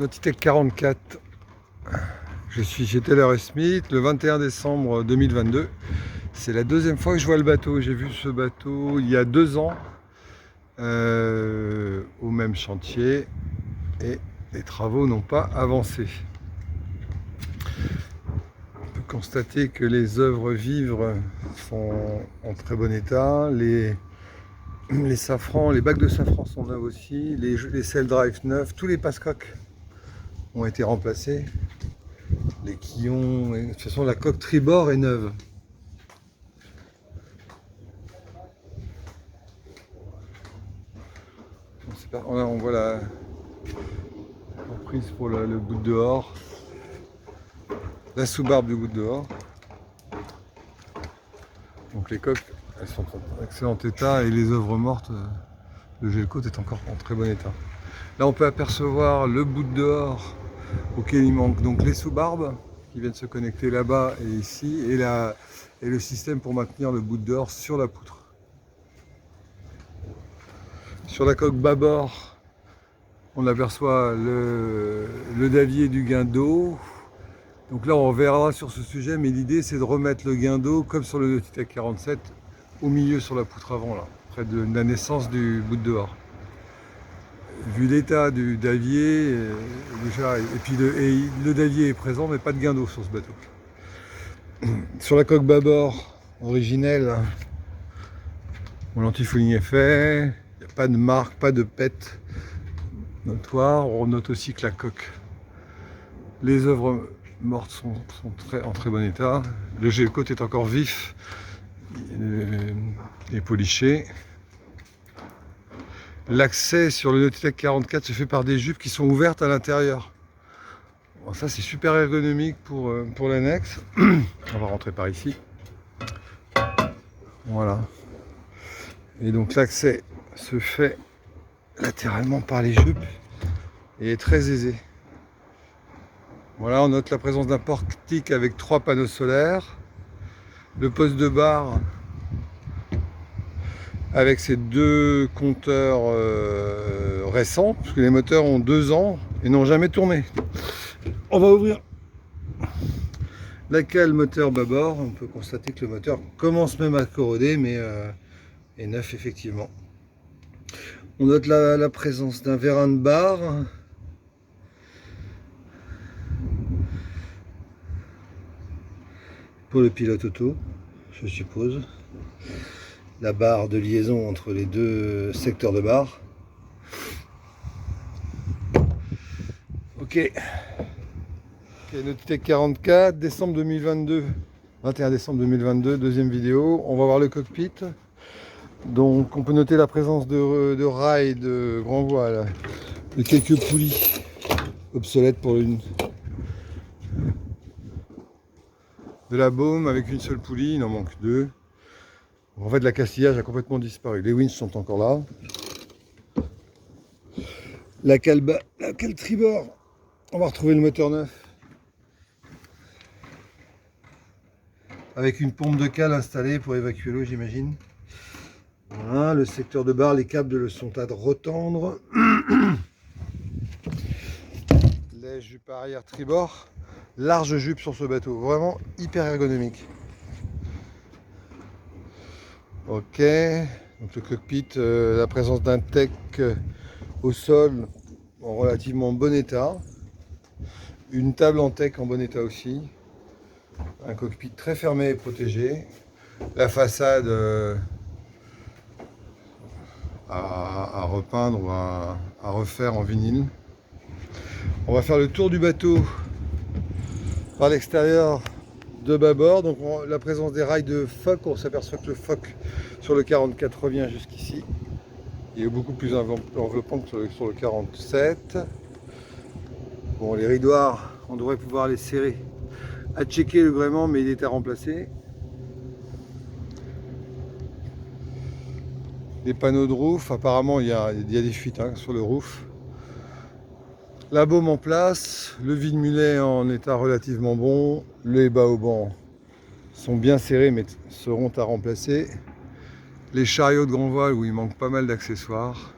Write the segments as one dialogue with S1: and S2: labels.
S1: Nautitech 44. Je suis chez Taylor & Smith le 21 décembre 2022. C'est la deuxième fois que je vois le bateau. J'ai vu ce bateau il y a 2 ans au même chantier et les travaux n'ont pas avancé. On peut constater que les œuvres vivres sont en très bon état. Les safrans, les bacs de safran sont neufs aussi. Les sail drive neufs, tous les passe-coques ont été remplacés. Les quillons, de toute façon la coque tribord est neuve. On voit la prise pour le bout de dehors, la sous-barbe du bout de dehors. Donc les coques, elles sont en excellent état et les œuvres mortes, le gel-coat est encore en très bon état. Là on peut apercevoir le bout de dehors auquel il manque donc les sous-barbes qui viennent se connecter là-bas et ici et le système pour maintenir le bout de dehors sur la poutre. Sur la coque bâbord, on aperçoit le davier du guindeau. Donc là on verra sur ce sujet, mais l'idée c'est de remettre le guindeau comme sur le Nautitech 47 au milieu sur la poutre avant, là, près de la naissance du bout de dehors. Vu l'état du davier, déjà, et puis le davier est présent, mais pas de guindeau sur ce bateau. Sur la coque bâbord originelle, mon anti-fouling est fait, il n'y a pas de marque, pas de pète notoire. On note aussi que la coque, les œuvres mortes sont en très bon état. Le gel-coat est encore vif et poliché. L'accès sur le Nautitech 44 se fait par des jupes qui sont ouvertes à l'intérieur. Bon, ça c'est super ergonomique pour l'annexe. On va rentrer par ici. Voilà. Et donc l'accès se fait latéralement par les jupes et est très aisé. Voilà, on note la présence d'un portique avec 3 panneaux solaires. Le poste de barre avec ces 2 compteurs récents, parce que les moteurs ont 2 ans et n'ont jamais tourné. On va ouvrir la cale moteur bâbord. On peut constater que le moteur commence même à corroder, mais est neuf effectivement. On note la présence d'un vérin de barre. Pour le pilote auto, je suppose. La barre de liaison entre les 2 secteurs de barre. Ok. Nautitech 44, décembre 2022, 21 décembre 2022, deuxième vidéo. On va voir le cockpit. Donc on peut noter la présence de rails de grand voile, de quelques poulies obsolètes pour une. De la baume avec une seule poulie, il en manque 2. En fait, la castillage a complètement disparu. Les winches sont encore là. La cale tribord, on va retrouver le moteur neuf. Avec une pompe de cale installée pour évacuer l'eau, j'imagine. Voilà, le secteur de barre, les câbles sont à retendre. Les jupes arrière tribord. Large jupe sur ce bateau, vraiment hyper ergonomique. Ok, donc le cockpit, la présence d'un tech au sol en relativement bon état. Une table en tech en bon état aussi. Un cockpit très fermé et protégé. La façade à repeindre ou à refaire en vinyle. On va faire le tour du bateau par l'extérieur de bâbord. Donc la présence des rails de Foc, on s'aperçoit que le Foc sur le 44 revient jusqu'ici. Il est beaucoup plus enveloppant que sur le 47. Bon, les ridoirs, on devrait pouvoir les serrer. À checker le gréement, mais il est à remplacer. Les panneaux de roof, apparemment il y a des fuites sur le roof. La baume en place, le vide-mulet en état relativement bon, les baobans sont bien serrés mais seront à remplacer. Les chariots de grand voile où il manque pas mal d'accessoires.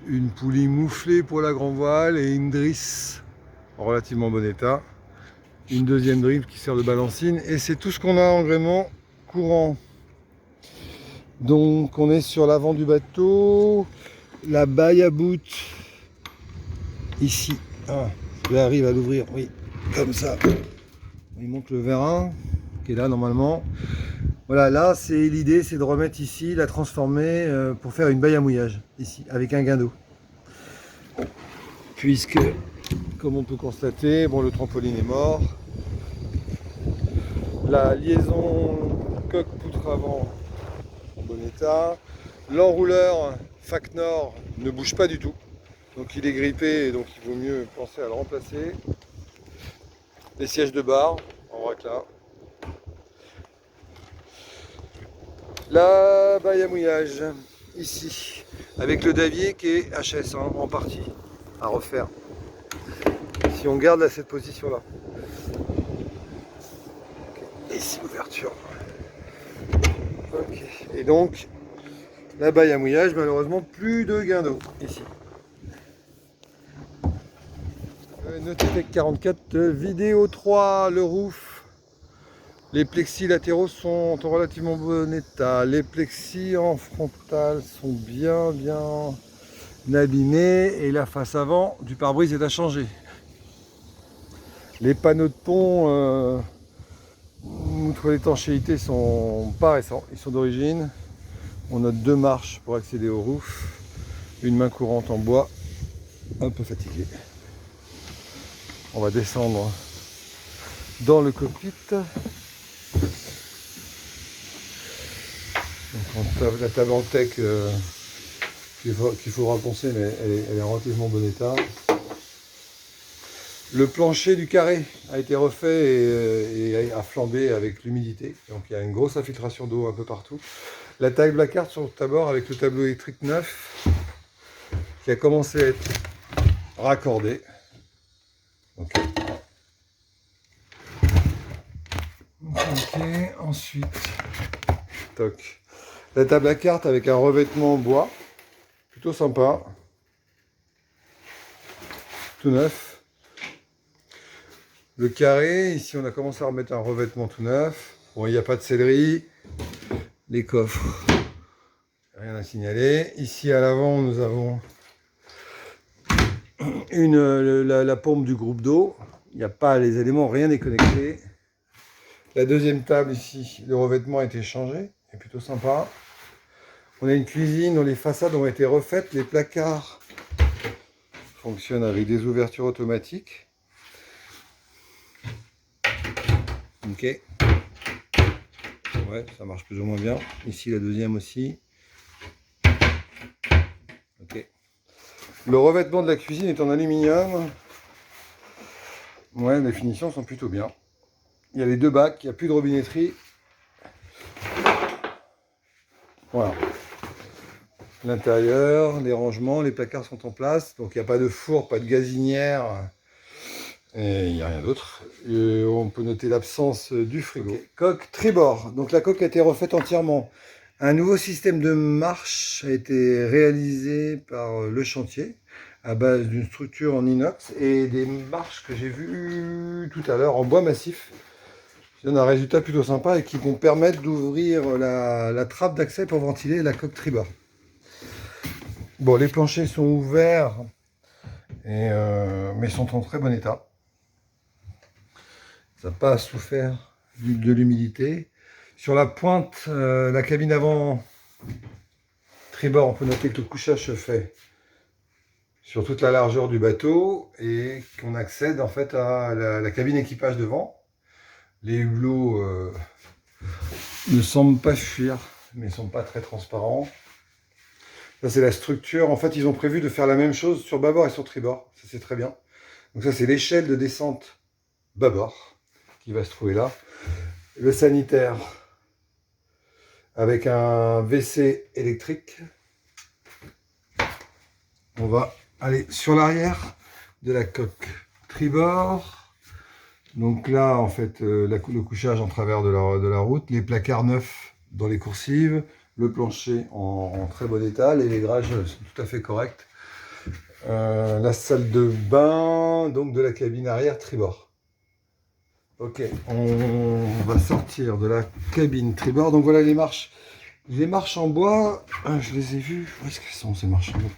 S1: une poulie mouflée pour la grand voile et une drisse en relativement bon état. Une deuxième drille qui sert de balancine et c'est tout ce qu'on a en gréement courant. Donc on est sur l'avant du bateau, la baille à bout ici. Ah, j'arrive à l'ouvrir, oui, comme ça. Il monte le vérin qui est là normalement. Voilà, là c'est l'idée, c'est de remettre ici, la transformer pour faire une baille à mouillage ici avec un guindeau. Puisque, comme on peut constater, bon, le trampoline est mort. La liaison coque-poutre avant en bon état. L'enrouleur FAC Nord ne bouge pas du tout. Donc il est grippé et donc il vaut mieux penser à le remplacer. Les sièges de bar en racla. La baille à mouillage ici avec le davier qui est HS en partie à refaire. Si on garde à cette position là. Okay. Ici l'ouverture. Okay. Et donc la baille à mouillage, malheureusement plus de guindeau ici. Notitech 44 vidéo 3, le roof. Les plexis latéraux sont en relativement bon état. Les plexis en frontal sont bien abîmés et la face avant du pare-brise est à changer. Les panneaux de pont, outre l'étanchéité, sont pas récents, ils sont d'origine. On a 2 marches pour accéder au roof, une main courante en bois, un peu fatigué. On va descendre dans le cockpit. Donc, la table en tech qu'il faudra poncer, mais elle est en relativement bon état. Le plancher du carré a été refait et a flambé avec l'humidité. Donc il y a une grosse infiltration d'eau un peu partout. La taille Blackart sur le tabord avec le tableau électrique neuf qui a commencé à être raccordé. Okay. Ok, ensuite, toc. La table à cartes avec un revêtement en bois, plutôt sympa, tout neuf. Le carré, ici on a commencé à remettre un revêtement tout neuf. Bon, il n'y a pas de sellerie. Les coffres, rien à signaler. Ici à l'avant, nous avons la pompe du groupe d'eau. Il n'y a pas les éléments, rien n'est connecté. La deuxième table ici, le revêtement a été changé, c'est plutôt sympa. On a une cuisine dont les façades ont été refaites, les placards fonctionnent avec des ouvertures automatiques. Ok. Ouais, ça marche plus ou moins bien. Ici la deuxième aussi. Ok. Le revêtement de la cuisine est en aluminium. Ouais, les finitions sont plutôt bien. Il y a les 2 bacs, il n'y a plus de robinetterie. Voilà. L'intérieur, les rangements, les placards sont en place. Donc il n'y a pas de four, pas de gazinière. Et il n'y a rien d'autre. On peut noter l'absence du frigo. Okay. Coque tribord. Donc la coque a été refaite entièrement. Un nouveau système de marche a été réalisé par le chantier à base d'une structure en inox et des marches que j'ai vues tout à l'heure en bois massif. Ça donne un résultat plutôt sympa et qui vont permettre d'ouvrir la trappe d'accès pour ventiler la coque tribord. Bon, les planchers sont ouverts, mais sont en très bon état. Ça n'a pas souffert de l'humidité. Sur la pointe, la cabine avant tribord, on peut noter que le couchage se fait sur toute la largeur du bateau et qu'on accède en fait à la cabine équipage devant. Les hublots ne semblent pas fuir, mais ne sont pas très transparents. Ça c'est la structure. En fait, ils ont prévu de faire la même chose sur bâbord et sur tribord. Ça c'est très bien. Donc ça c'est l'échelle de descente bâbord qui va se trouver là. Le sanitaire avec un WC électrique. On va aller sur l'arrière de la coque tribord. Donc là, en fait, le couchage en travers de la route, les placards neufs dans les coursives, le plancher en très bon état, les réglages sont tout à fait corrects. la salle de bain, donc de la cabine arrière tribord. Ok, on va sortir de la cabine tribord. Donc voilà les marches. Les marches en bois, je les ai vues. Où est-ce qu'elles sont ces marches en bois?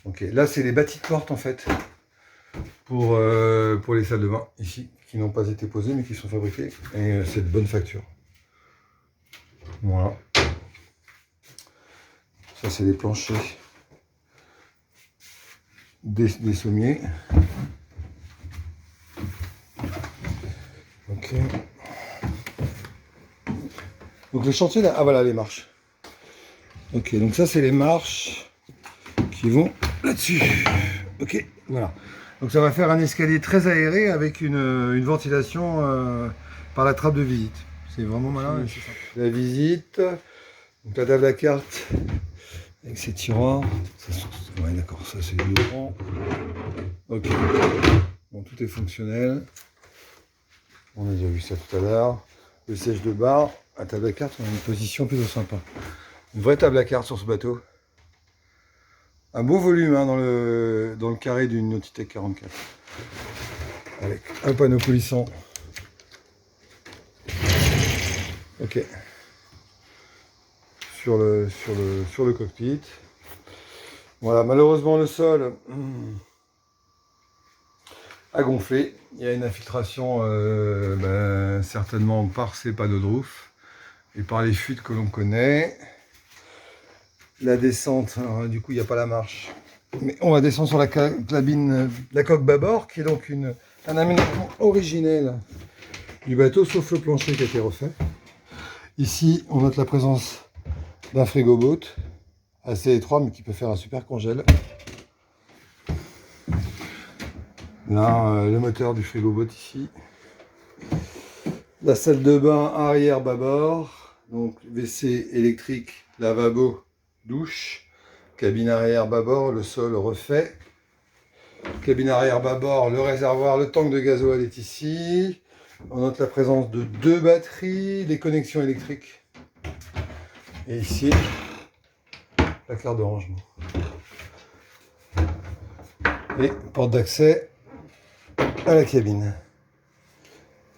S1: Ok, là c'est les bâtis de porte en fait. Pour les salles de bain ici, qui n'ont pas été posées mais qui sont fabriquées. Et c'est de bonne facture. Voilà. Ça c'est les planchers des sommiers. Ok. Donc le chantier là, ah voilà les marches. Ok, donc ça c'est les marches qui vont là-dessus. Ok, voilà. Donc ça va faire un escalier très aéré avec une ventilation par la trappe de visite. C'est vraiment malin. La visite, donc la table à carte avec ses tiroirs. Ouais d'accord, ça c'est le grand. Ok. Bon, tout est fonctionnel. On a déjà vu ça tout à l'heure. Le siège de bar, la table à carte, on a une position plutôt sympa. Une vraie table à carte sur ce bateau. Un beau volume hein, dans le carré d'une Nautitech 44. Avec un panneau coulissant. Ok. Sur le cockpit. Voilà, malheureusement le sol a gonflé. Il y a une infiltration certainement par ces panneaux de roof et par les fuites que l'on connaît. La descente, alors, du coup il n'y a pas la marche. Mais on va descendre sur la cabine, la coque bâbord, qui est donc un aménagement originel du bateau, sauf le plancher qui a été refait. Ici, on note la présence d'un frigo boat, assez étroit, mais qui peut faire un super congèle. Là, le moteur du frigo boat ici. La salle de bain arrière bâbord, donc WC électrique, lavabo, douche. Cabine arrière bâbord, le sol refait. Cabine arrière bâbord, le réservoir, le tank de gasoil est ici. On note la présence de 2 batteries, des connexions électriques. Et ici, la carte de rangement. Et porte d'accès à la cabine.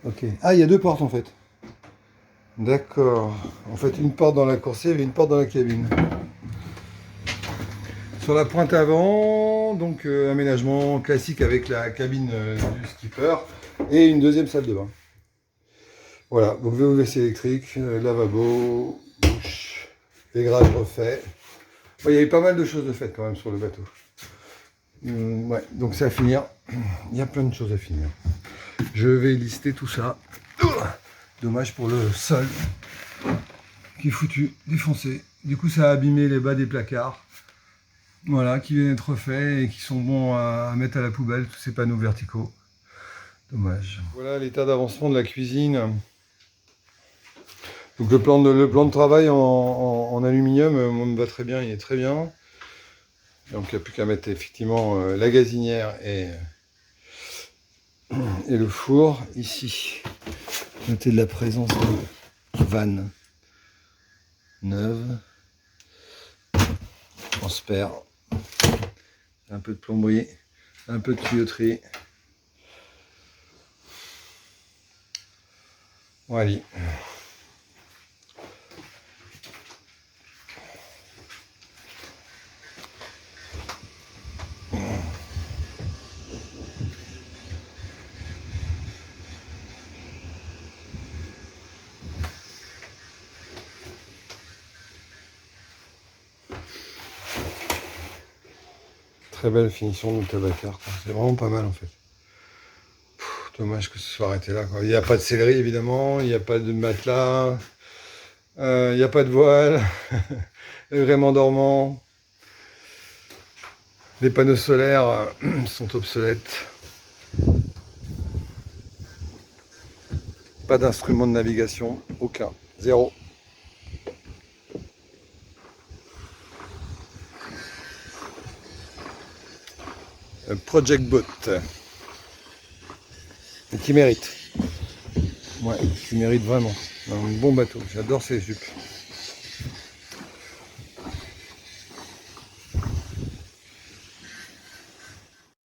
S1: Ok. Ah, il y a 2 portes en fait. D'accord. En fait, une porte dans la coursive et une porte dans la cabine. Sur la pointe avant, donc aménagement classique avec la cabine du skipper et une deuxième salle de bain. Voilà, donc WC électrique, lavabo, douche, égrage refait. Bon, il y a eu pas mal de choses de faites quand même sur le bateau. Ouais, donc c'est à finir. Il y a plein de choses à finir. Je vais lister tout ça. Dommage pour le sol qui est foutu, défoncé. Du coup, ça a abîmé les bas des placards. Voilà, qui viennent d'être refaits et qui sont bons à mettre à la poubelle, tous ces panneaux verticaux. Dommage. Voilà l'état d'avancement de la cuisine. Donc le plan de travail en aluminium me va très bien, il est très bien. Donc il n'y a plus qu'à mettre effectivement la gazinière et le four ici. Notez de la présence de vannes neuves, transperts, un peu de plomberie, un peu de tuyauterie. Voilà. Très belle finition de tabac-carte, c'est vraiment pas mal en fait. Dommage que ce soit arrêté là, quoi. Il n'y a pas de sellerie évidemment, il n'y a pas de matelas, il n'y a pas de voile, le gréement dormant, les panneaux solaires sont obsolètes. Pas d'instrument de navigation, aucun, zéro. Project Boat. Et qui mérite. Ouais, qui mérite vraiment. Un bon bateau. J'adore ces jupes.